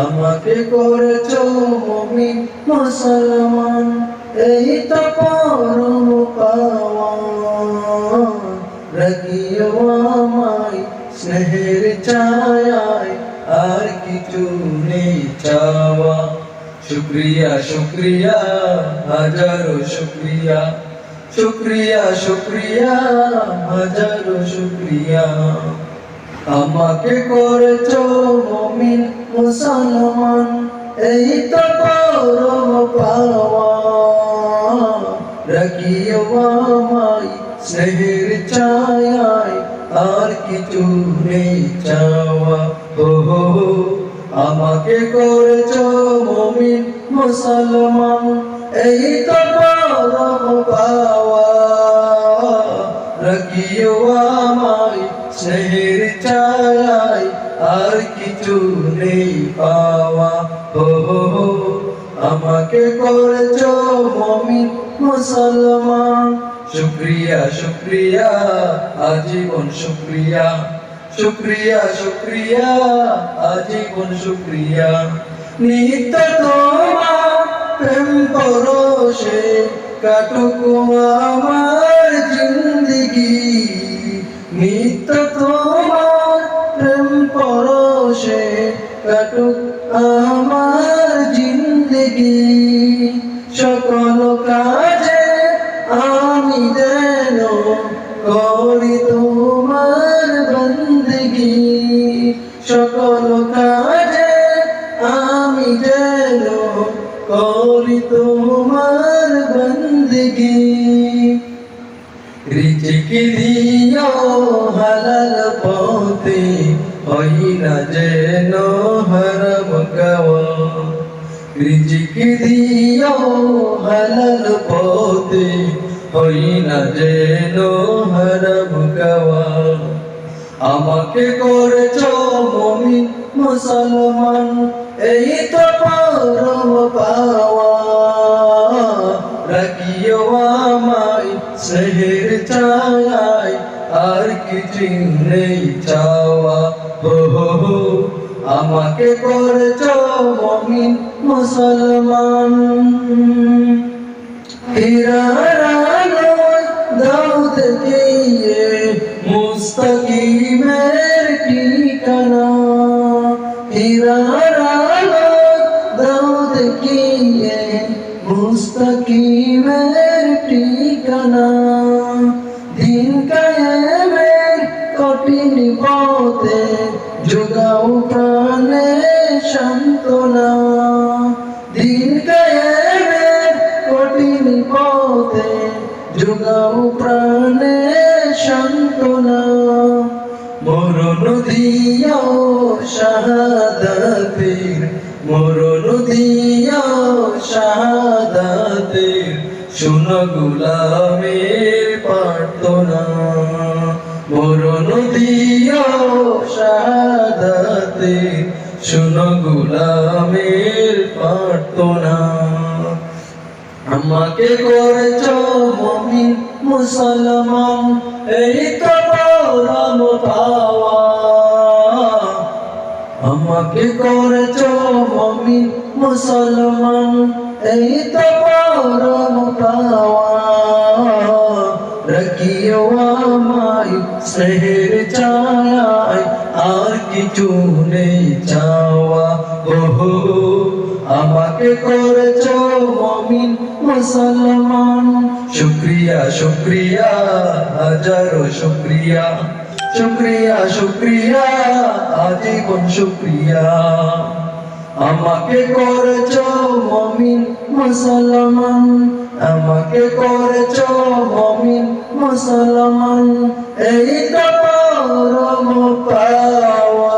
আমাকে করেছো মুমিন মুসলমান, এই তো পরম পাওয়া। রাখিও আমায় স্নেহের ছায়ায়, আর কিছু নেই চাওয়া। শুক্রিয়া শুক্রিয়া হাজারো শুক্রিয়া, শুক্রিয়া শুক্রিয়া হাজারো শুক্রিয়া। আমাকে করেছো মুমিন মুসলমান, এই তো পরম পাওয়া। রাখিও আমায় স্নেহের ছায়ায়, আর কিছু নেই চাওয়া। আমাকে করেছো মুমিন মুসলমান, এই তো পরম পাওয়া। রাখিও আমায় স্নেহের ছায়ায়, আর কিছু নেই পাওয়া। আমাকে করেছো মুমিন মুসলমান। শুক্রিয়া শুক্রিয়া আজীবন শুক্রিয়া, শুক্রিয়া শুক্রিয়া আজীবন শুক্রিয়া। নিত্য তোমার প্রেম পরশে কাটুক আমার জিন্দেগি, নিত্য তোমার প্রেম পরশে কাটুক আমার জিন্দেগি। সকল কাজে আমি যেন করি তোমার বন্দেগি, সকল কাজে আমি যেন করি তোমার বন্দেগি। রিজিক দিও হালাল পথে, হই না যেন হারাম খাওয়া। রিজিক দিও হালাল পথে, হই না যেন হারাম খাওয়া। আমাকে করেছো মুমিন মুসলমান, এই তো পরম পাওয়া। রাখিও আমায় স্নেহের ছায়ায়, আর কিছু নেই চাওয়া। আমাকে করেছো মুমিন মুসলমান। হীরার আলোয় দাও দেখিয়ে মুস্তাকিমের ঠিকানা, হীরার আলোয় দাও দেখিয়ে মুস্তাকিমের ঠিকানা। দিন কায়েমের কঠিন পথে যোগাও প্রাণে সান্ত্বনা, দিন কায়েমের কঠিন পথে যোগাও প্রাণে সান্ত্বনা। মরণ দিও শাহাদাতের, মরণ দিও শাহাদাতের, শুনো গোলামের প্রার্থনা। মরণ দিও শাহাদাতের, শুনো গোলামের প্রার্থনা। আমাকে করেছো মুমিন মুসলমান, এই তো পরম পাওয়া। আমাকে করেছো মুমিন মুসলমান, এই তো পরম পাওয়া। রাখিও আমায় স্নেহের ছায়ায়, আর কিছু নেই চাওয়া। আমাকে করেছো মুমিন মুসলমান। শুক্রিয়া শুক্রিয়া হাজারো শুক্রিয়া, শুক্রিয়া শুক্রিয়া আজীবন শুক্রিয়া। আমাকে করেছো মুমিন মুসলমান, আমাকে করেছো মুমিন মুসলমান, এই তো পরম পাওয়া।